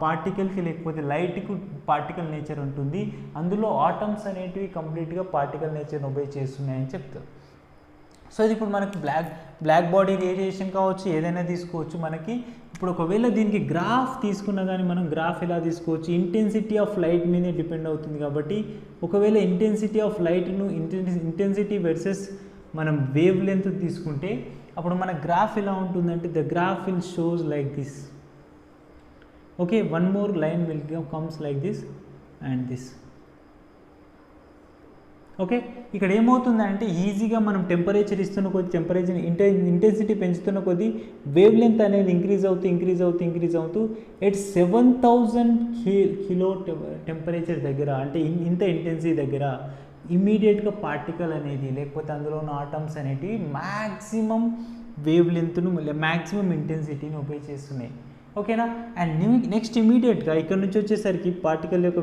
Speaker 1: పార్టికల్కి లేకపోతే లైట్కు పార్టికల్ నేచర్ ఉంటుంది. అందులో ఆటమ్స్ అనేటివి కంప్లీట్గా పార్టికల్ నేచర్ని ఒబే చేస్తున్నాయని చెప్తారు. సో ఇది ఇప్పుడు మనకి బ్లాక్ బాడీ రేడియేషన్ కావచ్చు, ఏదైనా తీసుకోవచ్చు. మనకి ఇప్పుడు ఒకవేళ దీనికి గ్రాఫ్ తీసుకున్నా కానీ మనం గ్రాఫ్ ఎలా తీసుకోవచ్చు, ఇంటెన్సిటీ ఆఫ్ లైట్ మీదే డిపెండ్ అవుతుంది. కాబట్టి ఒకవేళ ఇంటెన్సిటీ ఆఫ్ లైట్ను ఇంటెన్సిటీ వర్సెస్ మనం వేవ్ లెంత్ తీసుకుంటే అప్పుడు మన గ్రాఫ్ ఎలా ఉంటుందంటే the graph will shows like this. Okay, one more line will comes like this and this. Okay, ఇక్కడ ఏమవుతుందంటే ఈజీగా మనం టెంపరేచర్ ఇస్తున్న కొద్ది టెంపరేచర్ ఇంటెన్సిటీ పెంచుతున్న కొద్దీ వేవ్ లెంత్ అనేది ఇంక్రీజ్ అవుతూ ఎట్ 7000 కిలో టెంపరేచర్ దగ్గర అంటే ఇంత ఇంటెన్సిటీ దగ్గర ఇమీడియట్గా పార్టికల్ అనేది లేకపోతే అందులో ఉన్న ఆటమ్స్ అనేటివి మ్యాక్సిమం వేవ్ లెంత్ను మ్యాక్సిమం ఇంటెన్సిటీని ఒబే చేస్తున్నాయి. ఓకేనా. అండ్ నెక్స్ట్ ఇమీడియట్గా ఇక్కడ నుంచి వచ్చేసరికి పార్టికల్ యొక్క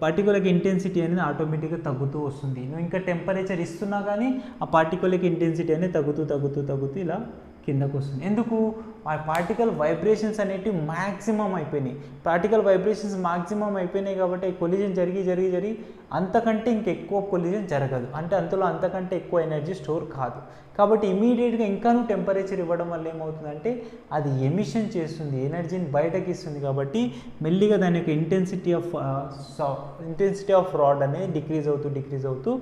Speaker 1: పార్టికల్ యొక్క ఇంటెన్సిటీ అనేది ఆటోమేటిక్గా తగ్గుతూ వస్తుంది. నువ్వు ఇంకా టెంపరేచర్ ఇస్తున్నా కానీ ఆ పార్టికల్ యొక్క ఇంటెన్సిటీ అనేది తగ్గుతూ ఇలా కిందకు వస్తుంది. ఎందుకు? ఆ పార్టికల్ వైబ్రేషన్స్ అనేటివి మ్యాక్సిమం అయిపోయినాయి. పార్టికల్ వైబ్రేషన్స్ మ్యాక్సిమం అయిపోయినాయి కాబట్టి కొలిజన్ జరిగి అంతకంటే ఇంకెక్కువ కొలిజన్ జరగదు, అంటే అందులో అంతకంటే ఎక్కువ ఎనర్జీ స్టోర్ కాదు. కాబట్టి ఇమీడియట్గా ఇంకాను టెంపరేచర్ ఇవ్వడం వల్ల ఏమవుతుందంటే అది ఎమిషన్ చేస్తుంది, ఎనర్జీని బయటకి ఇస్తుంది. కాబట్టి మెల్లిగా దాని యొక్క ఇంటెన్సిటీ ఆఫ్ రాడ్ అనేది డిక్రీజ్ అవుతూ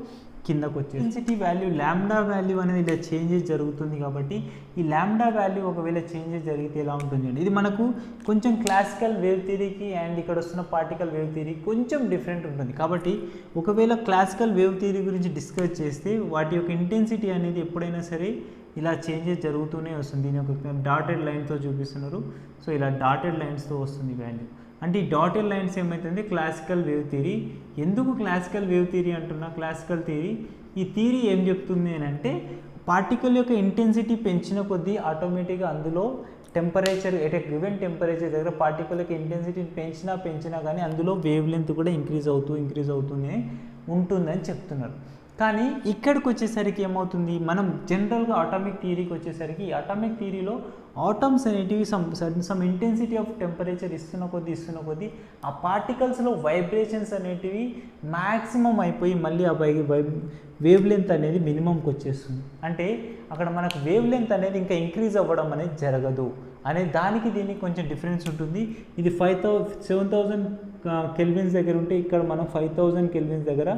Speaker 1: కిందకు వచ్చేది. ఇంటెన్సిటీ వాల్యూ లాంబ్డా వాల్యూ అనేది ఇలా చేంజెస్ జరుగుతుంది. కాబట్టి ఈ లాంబ్డా వాల్యూ ఒకవేళ చేంజెస్ జరిగితే ఎలా ఉంటుంది? ఇది మనకు కొంచెం క్లాసికల్ వేవ్ థియరీకి అండ్ ఇక్కడ వస్తున్న పార్టికల్ వేవ్ థియరీ కొంచెం డిఫరెంట్ ఉంటుంది. కాబట్టి ఒకవేళ క్లాసికల్ వేవ్ థియరీ గురించి డిస్కస్ చేస్తే వాటి యొక్క ఇంటెన్సిటీ అనేది ఎప్పుడైనా సరే ఇలా చేంజెస్ జరుగుతూనే వస్తుంది. దీని యొక్క డాటెడ్ లైన్తో చూపిస్తున్నారు. సో ఇలా డాటెడ్ లైన్స్తో వస్తుంది వాల్యూ. అంటే ఈ డాటెడ్ లైన్స్ ఏమవుతుంది? Classical wave theory. ఎందుకు క్లాసికల్ వేవ్ థియరీ అంటున్నా? క్లాసికల్ థియరీ, ఈ థియరీ ఏం చెప్తుంది అని అంటే పార్టికల్ యొక్క ఇంటెన్సిటీ పెంచిన కొద్దీ ఆటోమేటిక్గా అందులో temperature at a given temperature దగ్గర పార్టికల్ యొక్క ఇంటెన్సిటీని పెంచినా కానీ అందులో వేవ్ లెంత్ కూడా ఇంక్రీజ్ అవుతూనే ఉంటుందని చెప్తున్నారు. కానీ ఇక్కడికి వచ్చేసరికి ఏమవుతుంది? మనం జనరల్గా అటామిక్ థియరీకి వచ్చేసరికి అటామిక్ థియరీలో ఆటమ్స్ అనేటివి సమ్ ఇంటెన్సిటీ ఆఫ్ టెంపరేచర్ ఇస్తున్న కొద్దీ ఆ పార్టికల్స్లో వైబ్రేషన్స్ అనేటివి మ్యాక్సిమం అయిపోయి మళ్ళీ ఆ వేవ్ లెంత్ అనేది మినిమంకి వచ్చేస్తుంది. అంటే అక్కడ మనకు వేవ్ లెంత్ అనేది ఇంకా ఇంక్రీజ్ అవ్వడం అనేది జరగదు అనే దానికి దీనికి కొంచెం డిఫరెన్స్ ఉంటుంది. ఇది 7,000 కెల్విన్స్ దగ్గర ఉంటే ఇక్కడ మనం 5,000 కెల్విన్స్ దగ్గర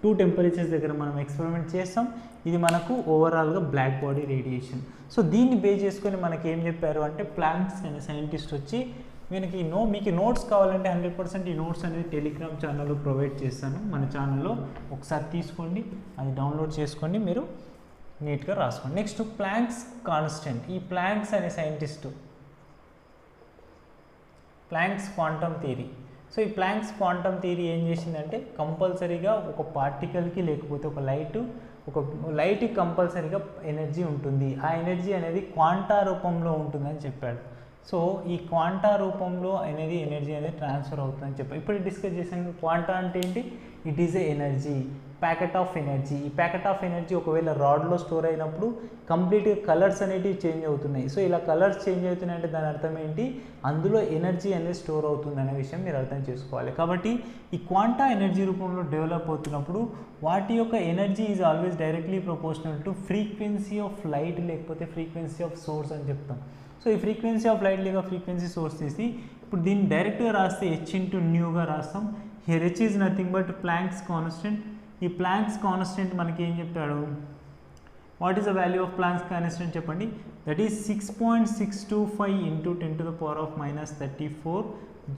Speaker 1: 2 టెంపరేచర్స్ దగ్గర మనం ఎక్స్పెరిమెంట్ చేస్తాం. ఇది మనకు ఓవరాల్గా బ్లాక్ బాడీ రేడియేషన్. సో దీన్ని బేస్ చేసుకొని మనకి ఏం చెప్పారు అంటే ప్లాంక్స్ అనే సైంటిస్ట్ వచ్చి మీకు నోట్స్ కావాలంటే 100% ఈ నోట్స్ అనేది టెలిగ్రామ్ ఛానల్లో ప్రొవైడ్ చేస్తాను. మన ఛానల్లో ఒకసారి తీసుకోండి, అది డౌన్లోడ్ చేసుకోండి, మీరు నీట్గా రాసుకోండి. Next planks constant. ఈ ప్లాంక్స్ అనే scientist planks quantum theory. So ఈ ప్లాంక్స్ క్వాంటమ్ థియరీ ఏం చేసిందంటే కంపల్సరీగా ఒక పార్టికల్కి లేకపోతే ఒక లైట్కి కంపల్సరీగా ఎనర్జీ ఉంటుంది. ఆ ఎనర్జీ అనేది క్వాంటా రూపంలో ఉంటుందని చెప్పాడు. సో ఈ క్వాంటా రూపంలో ఎనర్జీ అనేది ట్రాన్స్ఫర్ అవుతుందని చెప్పాడు. ఇప్పుడు డిస్కస్ చేసాను క్వాంటా అంటే ఏంటి? It is a energy, packet of energy. ఈ ప్యాకెట్ ఆఫ్ ఎనర్జీ ఒకవేళ రాడ్లో స్టోర్ అయినప్పుడు కంప్లీట్గా కలర్స్ అనేటివి చేంజ్ అవుతున్నాయి. సో ఇలా కలర్స్ చేంజ్ అవుతున్నాయి అంటే దాని అర్థం ఏంటి? అందులో ఎనర్జీ అనేది స్టోర్ అవుతుంది అనే విషయం మీరు అర్థం చేసుకోవాలి. కాబట్టి ఈ క్వాంటా ఎనర్జీ రూపంలో డెవలప్ అవుతున్నప్పుడు వాటి యొక్క energy is always directly proportional to frequency of light లేకపోతే ఫ్రీక్వెన్సీ ఆఫ్ సోర్స్ అని చెప్తాం. సో ఈ ఫ్రీక్వెన్సీ ఆఫ్ లైట్ లేక ఫ్రీక్వెన్సీ సోర్స్ తీసి ఇప్పుడు దీన్ని డైరెక్ట్గా రాస్తే h/న్యూగా రాస్తాం. Here h is nothing but planks constant. ఈ ప్లాంక్స్ కాన్స్టెంట్ మనకి ఏం చెప్పాడు? What is the value of planks constant చెప్పండి? దట్ ఈస్ 6.625 × 10⁻−34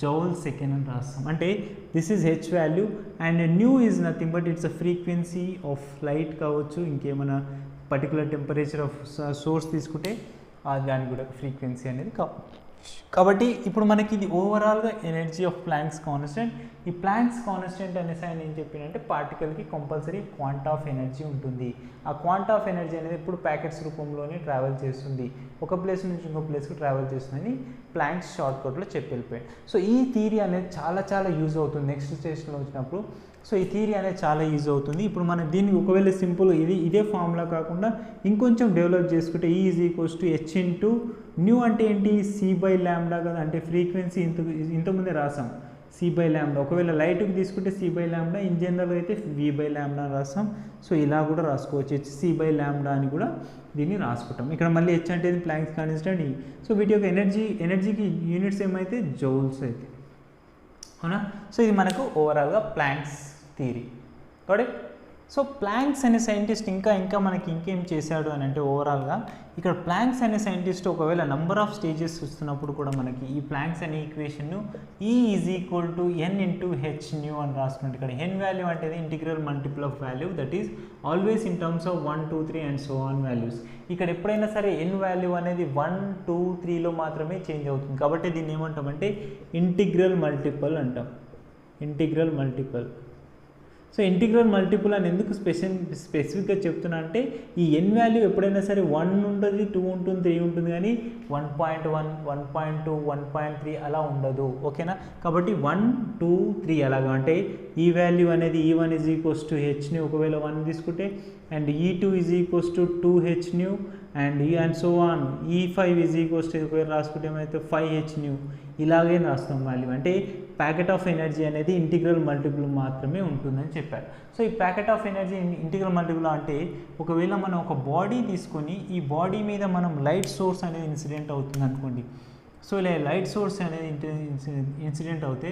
Speaker 1: జౌల్ సెకండ్ అని రాస్తాం. అంటే this is H value and new is nothing but it's a frequency of light కావచ్చు, ఇంకేమైనా పర్టికులర్ టెంపరేచర్ ఆఫ్ సోర్స్ తీసుకుంటే దానికి కూడా ఫ్రీక్వెన్సీ అనేది కాబట్టి ఇప్పుడు మనకి ఇది ఓవరాల్గా ఎనర్జీ ఆఫ్ ప్లాంక్స్ కాన్స్టెంట్. ఈ ప్లాంక్స్ కాన్స్టెంట్ అనే సైన్ ఏం చెప్పినంటే పార్టికల్కి కంపల్సరీ క్వాంటా ఆఫ్ ఎనర్జీ ఉంటుంది. ఆ క్వాంటా ఆఫ్ ఎనర్జీ అనేది ఇప్పుడు ప్యాకెట్స్ రూపంలోనే ట్రావెల్ చేస్తుంది, ఒక ప్లేస్ నుంచి ఇంకో ప్లేస్కి ట్రావెల్ చేస్తుందని ప్లాంక్స్ షార్ట్కట్లో చెప్పి వెళ్ళిపోయాడు. సో ఈ థియరీ అనేది చాలా యూజ్ అవుతుంది నెక్స్ట్ స్టేజ్లో వచ్చినప్పుడు. సో ఈ థియరీ అనేది చాలా యూజ్ అవుతుంది. ఇప్పుడు మనం దీన్ని ఒకవేళ సింపుల్ ఇదే ఫార్ములా కాకుండా ఇంకొంచెం డెవలప్ చేసుకుంటే E = h/న్యూ అంటే ఏంటి? c/λ కదా, అంటే ఫ్రీక్వెన్సీ ఇంతకుముందే రాసాం c/λ. ఒకవేళ లైట్కి తీసుకుంటే c/λ, ఇన్ జనరల్ అయితే v/λ రాస్తాం. సో ఇలా కూడా రాసుకోవచ్చు, hc/λ అని కూడా దీన్ని రాసుకుంటాం. ఇక్కడ మళ్ళీ h అంటే ప్లాంక్స్ కాన్స్టెంట్. సో వీటి యొక్క ఎనర్జీకి యూనిట్స్ ఏమైతే? జౌల్స్ అయితే, అవునా? సో ఇది మనకు ఓవరాల్గా planks theory. Correct. So planks అనే సైంటిస్ట్ ఇంకా మనకి ఇంకేం చేశాడు అని అంటే ఓవరాల్గా ఇక్కడ ప్లాంక్స్ అనే సైంటిస్ట్ ఒకవేళ నెంబర్ ఆఫ్ స్టేజెస్ వస్తున్నప్పుడు కూడా మనకి ఈ ప్లాంక్స్ అనే ఈక్వేషన్ను E = n × h/న్యూ అని రాసుకుంటే ఇక్కడ n వాల్యూ అంటే integral multiple of value, that is always in terms of 1, 2, 3 and so on values. ఇక్కడ ఎప్పుడైనా సరే n వాల్యూ అనేది 1, 2, 3లో మాత్రమే చేంజ్ అవుతుంది. కాబట్టి దీన్ని ఏమంటామంటే ఇంటిగ్రల్ మల్టిపుల్ అంటాం. Integral multiple. So integral multiple అని ఎందుకు స్పెసిఫిక్గా చెప్తున్నా అంటే ఈ n వాల్యూ ఎప్పుడైనా సరే 1 ఉంటుంది, 2 ఉంటుంది, 3 ఉంటుంది, కానీ 1.1, 1.2, 1.3 అలా ఉండదు. ఓకేనా? కాబట్టి 1, 2, 3 అలాగా. అంటే ఈ వాల్యూ అనేది E1 is equals to hν ఒకవేళ 1 తీసుకుంటే, and E2 is equals to 2hν, and so on. E5 is equals to ఒకవేళ రాసుకుంటే ఏమైతే 5hν. ఇలాగే రాస్తాం వాల్యూ. అంటే ప్యాకెట్ ఆఫ్ ఎనర్జీ అనేది ఇంటిగ్రల్ మల్టిపుల్ మాత్రమే ఉంటుందని చెప్పారు. సో ఈ packet of energy integral multiple అంటే ఒకవేళ మనం ఒక బాడీ తీసుకొని ఈ బాడీ మీద మనం లైట్ సోర్స్ అనేది ఇన్సిడెంట్ అవుతుంది అనుకోండి. సో ఇలా లైట్ సోర్స్ అనేది ఇన్సిడెంట్ అవుతే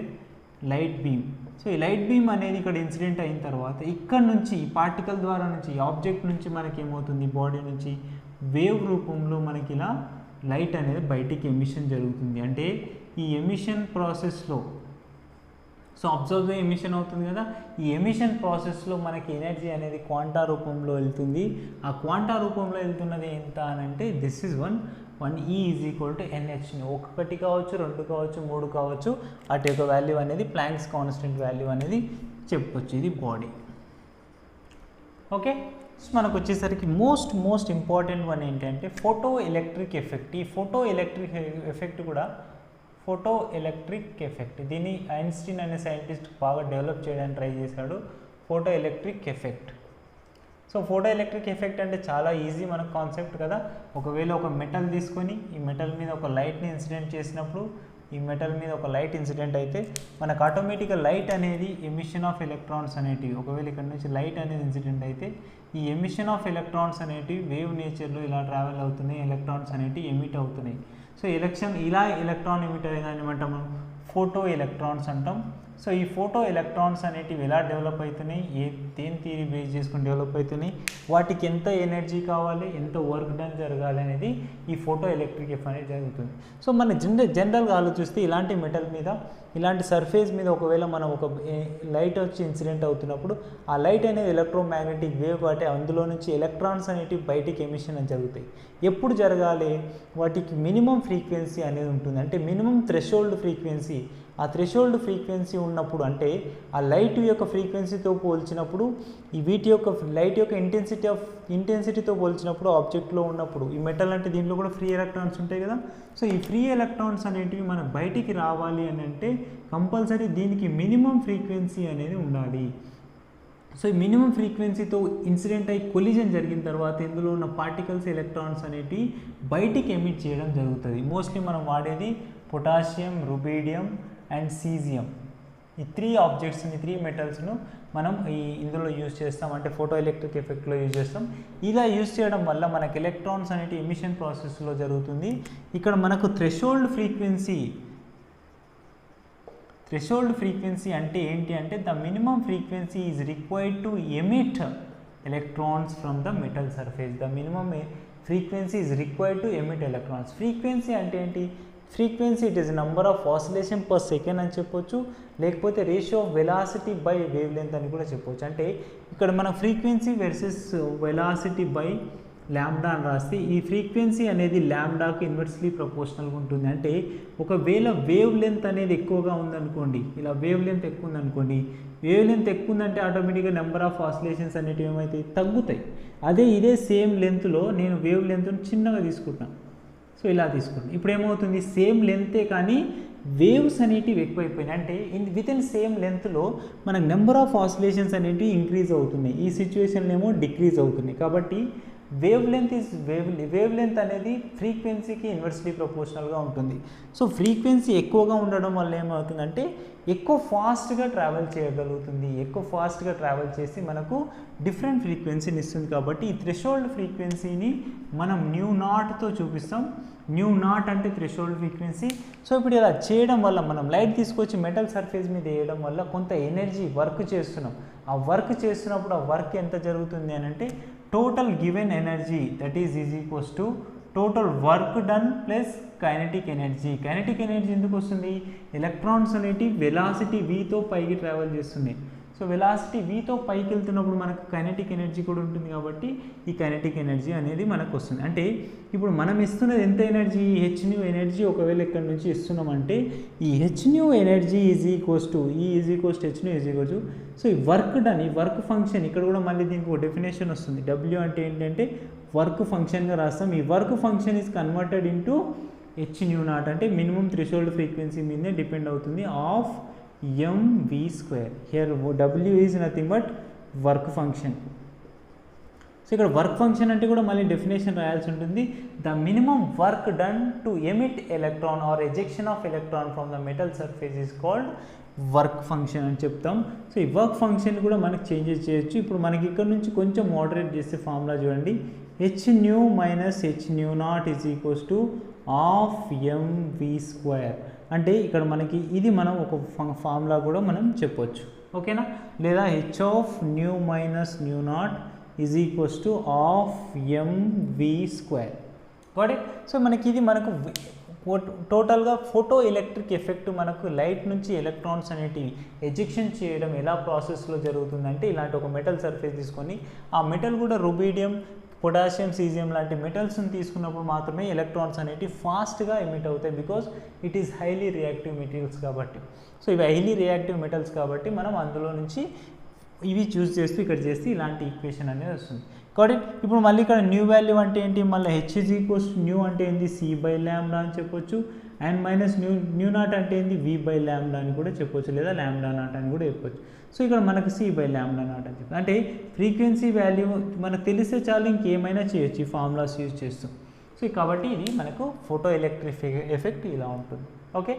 Speaker 1: లైట్ బీమ్. సో ఈ లైట్ బీమ్ అనేది ఇక్కడ ఇన్సిడెంట్ అయిన తర్వాత ఇక్కడ నుంచి ఈ పార్టికల్ ద్వారా నుంచి ఆబ్జెక్ట్ నుంచి మనకి ఏమవుతుంది, బాడీ నుంచి వేవ్ రూపంలో మనకి ఇలా లైట్ అనేది బయటికి ఎమిషన్ జరుగుతుంది. అంటే ఈ ఎమిషన్ ప్రాసెస్లో సో అబ్జర్వ్ ఎమిషన్ అవుతుంది కదా, ఈ ఎమిషన్ ప్రాసెస్లో మనకి ఎనర్జీ అనేది క్వాంటా రూపంలో వెళ్తుంది. ఆ క్వాంటా రూపంలో వెళ్తున్నది ఎంత అని అంటే this is 1 E is equal to Nhν. 1 కావచ్చు, 2 కావచ్చు, 3 కావచ్చు, అటు యొక్క వాల్యూ అనేది ప్లాంక్స్ కాన్స్టెంట్ వాల్యూ అనేది చెప్పొచ్చు. ఇది బాడీ. ఓకే, సో మనకు వచ్చేసరికి మోస్ట్ ఇంపార్టెంట్ వన్ ఏంటంటే ఫోటో ఎలక్ట్రిక్ ఎఫెక్ట్. ఈ ఫోటో ఎలక్ట్రిక్ ఎఫెక్ట్ కూడా ఫోటో ఎలక్ట్రిక్ ఎఫెక్ట్ దీన్ని ఐన్స్టీన్ అనే సైంటిస్ట్ బాగా డెవలప్ చేయడానికి ట్రై చేశాడు, photo electric effect. So photo electric effect అంటే చాలా ఈజీ మనకు కాన్సెప్ట్ కదా. ఒకవేళ ఒక మెటల్ తీసుకొని ఈ మెటల్ మీద ఒక లైట్ని ఇన్సిడెంట్ చేసినప్పుడు, ఈ మెటల్ మీద ఒక లైట్ ఇన్సిడెంట్ అయితే మనకు ఆటోమేటిక్గా లైట్ అనేది ఎమిషన్ ఆఫ్ ఎలక్ట్రాన్స్ అనేటివి, ఒకవేళ ఇక్కడ నుంచి లైట్ అనేది ఇన్సిడెంట్ అయితే ఈ ఎమిషన్ ఆఫ్ ఎలక్ట్రాన్స్ అనేటివి వేవ్ నేచర్లో ఇలా ట్రావెల్ అవుతున్నాయి, ఎలక్ట్రాన్స్ అనేటివి ఎమిట్ అవుతున్నాయి. సో ఇలా ఎలక్ట్రాన్ ఎమిట్ అయ్యేదాన్ని మనం ఫోటో ఎలక్ట్రాన్స్ అంటాం. సో ఈ ఫోటో ఎలక్ట్రాన్స్ అనేటివి ఎలా డెవలప్ అవుతున్నాయి, దేని థియరీ బేస్ చేసుకొని డెవలప్ అవుతున్నాయి, వాటికి ఎంత ఎనర్జీ కావాలి, ఎంత వర్క్ డన్ జరగాలి అనేది ఈ ఫోటో ఎలక్ట్రిక్ ఎఫెక్ట్ అనేది జరుగుతుంది. సో మన జనరల్గా ఆలోచిస్తే ఇలాంటి మెటల్ మీద, ఇలాంటి సర్ఫేస్ మీద ఒకవేళ మనం ఒక లైట్ వచ్చి ఇన్సిడెంట్ అవుతున్నప్పుడు ఆ లైట్ అనేది ఎలక్ట్రోమాగ్నెటిక్ వేవ్ కాబట్టి అందులో నుంచి ఎలక్ట్రాన్స్ అనేటివి బయటికి ఎమిషన్ అని జరుగుతాయి. ఎప్పుడు జరగాలి, వాటికి మినిమం ఫ్రీక్వెన్సీ అనేది ఉంటుంది. అంటే మినిమం థ్రెషోల్డ్ ఫ్రీక్వెన్సీ, ఆ థ్రెషోల్డ్ ఫ్రీక్వెన్సీ ఉన్నప్పుడు అంటే ఆ లైట్ యొక్క ఫ్రీక్వెన్సీతో పోల్చినప్పుడు ఈ వీటి యొక్క లైట్ యొక్క ఇంటెన్సిటీతో పోల్చినప్పుడు ఆబ్జెక్ట్లో ఉన్నప్పుడు ఈ మెటల్ అంటే దీంట్లో కూడా ఫ్రీ ఎలక్ట్రాన్స్ ఉంటాయి కదా. సో ఈ ఫ్రీ ఎలక్ట్రాన్స్ అనేటివి మనకు బయటికి రావాలి అని అంటే కంపల్సరీ దీనికి మినిమం ఫ్రీక్వెన్సీ అనేది ఉండాలి. సో ఈ మినిమం ఫ్రీక్వెన్సీతో ఇన్సిడెంట్ అయ్యి కొలిజన్ జరిగిన తర్వాత ఇందులో ఉన్న పార్టికల్స్ ఎలక్ట్రాన్స్ అనేటివి బయటికి ఎమిట్ చేయడం జరుగుతుంది. మోస్ట్లీ మనం వాడేది పొటాషియం, రుబీడియం అండ్ సీజియం. ఈ 3 ఆబ్జెక్ట్స్ని, 3 మెటల్స్ను మనం ఇందులో యూజ్ చేస్తాం, అంటే ఫోటో ఎలక్ట్రిక్ ఎఫెక్ట్లో యూజ్ చేస్తాం. ఇలా యూజ్ చేయడం వల్ల మనకు ఎలక్ట్రాన్స్ అనేవి ఎమిషన్ ప్రాసెస్లో జరుగుతుంది. ఇక్కడ మనకు థ్రెషోల్డ్ ఫ్రీక్వెన్సీ అంటే ఏంటి అంటే the minimum frequency is required to emit electrons from the metal surface. The minimum frequency is required to emit electrons. Frequency అంటే ఏంటి, frequency it is number of oscillation per second అని చెప్పొచ్చు, లేకపోతే ratio of velocity by wave length అని కూడా చెప్పొచ్చు. అంటే ఇక్కడ మనం frequency versus velocity by lambda అని రాస్తే ఈ ఫ్రీక్వెన్సీ అనేది ల్యాండాకి ఇన్వర్స్లీ ప్రపోర్షనల్గా ఉంటుంది. అంటే ఒకవేళ వేవ్ లెంత్ అనేది ఎక్కువగా ఉందనుకోండి, ఇలా వేవ్ లెంత్ ఎక్కువ ఉందనుకోండి, వేవ్ లెంత్ ఎక్కువ ఉందంటే ఆటోమేటిక్గా నెంబర్ ఆఫ్ ఆసిలేషన్స్ అనేటివి ఏమైతాయి, తగ్గుతాయి. ఇదే సేమ్ లెంత్లో నేను వేవ్ లెంత్ను చిన్నగా తీసుకుంటాను, సో ఇలా తీసుకుంటాను. ఇప్పుడు ఏమవుతుంది, సేమ్ లెంతే కానీ వేవ్స్ అనేటివి ఎక్కువైపోయినాయి. అంటే వితిన్ సేమ్ లెంత్లో మనకు నెంబర్ ఆఫ్ ఆసిలేషన్స్ అనేటివి ఇంక్రీజ్ అవుతున్నాయి, ఈ సిచ్యువేషన్లో ఏమో డిక్రీజ్ అవుతున్నాయి. కాబట్టి వేవ్ లెంత్ అనేది ఫ్రీక్వెన్సీకి ఇన్వర్స్లీ ప్రపోర్షనల్గా ఉంటుంది. సో ఫ్రీక్వెన్సీ ఎక్కువగా ఉండడం వల్ల ఏమవుతుందంటే ఎక్కువ ఫాస్ట్గా ట్రావెల్ చేయగలుగుతుంది, ఎక్కువ ఫాస్ట్గా ట్రావెల్ చేసి మనకు డిఫరెంట్ ఫ్రీక్వెన్సీని ఇస్తుంది. కాబట్టి ఈ థ్రెషోల్డ్ ఫ్రీక్వెన్సీని మనం μ0తో చూపిస్తాం. μ0 అంటే థ్రెషోల్డ్ ఫ్రీక్వెన్సీ. సో ఇప్పుడు ఇలా చేయడం వల్ల మనం లైట్ తీసుకొచ్చి మెటల్ సర్ఫేస్ మీద వేయడం వల్ల కొంత ఎనర్జీ వర్క్ చేస్తున్నాం. ఆ వర్క్ చేస్తున్నప్పుడు ఆ వర్క్ ఎంత జరుగుతుంది అని అంటే total given energy that is equals to total work done plus kinetic energy. Kinetic energy ఎందుకు వస్తుంది, ఎలక్ట్రాన్స్ అనేటివి వెలాసిటీ vతో పైకి ట్రావెల్ చేస్తున్నాయి. సో సో వెలాసిటీ వీతో పైకి వెళ్తున్నప్పుడు మనకు కైనెటిక్ ఎనర్జీ కూడా ఉంటుంది కాబట్టి ఈ కైనెటిక్ ఎనర్జీ అనేది మనకు వస్తుంది. అంటే ఇప్పుడు మనం ఇస్తున్నది ఎంత ఎనర్జీ, హెచ్న్యూ ఎనర్జీ ఒకవేళ ఇక్కడ నుంచి ఇస్తున్నామంటే ఈ h nu energy is equals to E is equals to h nu is equals to so ఈ వర్క్ డన్, ఈ వర్క్ ఫంక్షన్ ఇక్కడ కూడా మళ్ళీ దీనికి ఒక డెఫినేషన్ వస్తుంది. డబ్ల్యూ అంటే ఏంటంటే వర్క్ ఫంక్షన్గా రాస్తాం. ఈ work function is converted into h nu naught అంటే మినిమం థ్రెషోల్డ్ ఫ్రీక్వెన్సీ మీదే డిపెండ్ అవుతుంది of mv². Here w is nothing but work function. So ఇక్కడ వర్క్ ఫంక్షన్ అంటే కూడా మళ్ళీ డెఫినేషన్ రాయాల్సి ఉంటుంది. The minimum work done to emit electron or ejection of electron from the metal surface is called work function అని చెప్తాం. So ఈ work function కూడా మనకి చేంజెస్ చేయొచ్చు. ఇప్పుడు మనకి ఇక్కడ నుంచి కొంచెం మోడరేట్ చేసే ఫార్ములా చూడండి. hν minus hν0 is equals to of mv². అంటే ఇక్కడ మనకి ఇది మనం ఒక ఫార్ములా కూడా మనం చెప్పొచ్చు, ఓకేనా. లేదా h(nu minus nu0) is equals to of mv². Got it. So మనకి ఇది మనకు టోటల్గా ఫోటో ఎలక్ట్రిక్ ఎఫెక్ట్ మనకు లైట్ నుంచి ఎలక్ట్రాన్స్ అనేటివి ఎజెక్షన్ చేయడం ఎలా ప్రాసెస్లో జరుగుతుందంటే ఇలాంటి ఒక మెటల్ సర్ఫేస్ తీసుకొని ఆ మెటల్ కూడా రుబీడియం, పొటాషియం, సీజియం లాంటి మెటల్స్ని తీసుకున్నప్పుడు మాత్రమే ఎలక్ట్రాన్స్ అనేవి ఫాస్ట్గా ఎమిట్ అవుతాయి. Because it is highly reactive materials కాబట్టి. సో ఇవి హైలీ రియాక్టివ్ మెటల్స్ కాబట్టి మనం అందులో నుంచి ఇవి చూస్ చేస్తూ ఇక్కడ చేస్తే ఇలాంటి ఈక్వేషన్ అనేది వస్తుంది. కాబట్టి ఇప్పుడు మళ్ళీ ఇక్కడ న్యూ వాల్యూ అంటే ఏంటి, మళ్ళీ H is equals to new అంటే ఏంది c/λ అని చెప్పొచ్చు. అండ్ మైనస్ న్యూ0 అంటే ఏంది v/λ అని కూడా చెప్పొచ్చు, లేదా λ0 అని కూడా చెప్పొచ్చు. సో ఇక్కడ మనకు c/λ0 అని చెప్పి అంటే ఫ్రీక్వెన్సీ వాల్యూ మనకు తెలిస్తే చాలు, ఇంకేమైనా చేయొచ్చు ఈ ఫార్ములాస్ యూజ్ చేస్తూ. సో కాబట్టి ఇది మనకు ఫోటో ఎలక్ట్రిక్ ఎఫెక్ట్ ఇలా ఉంటుంది, ఓకే.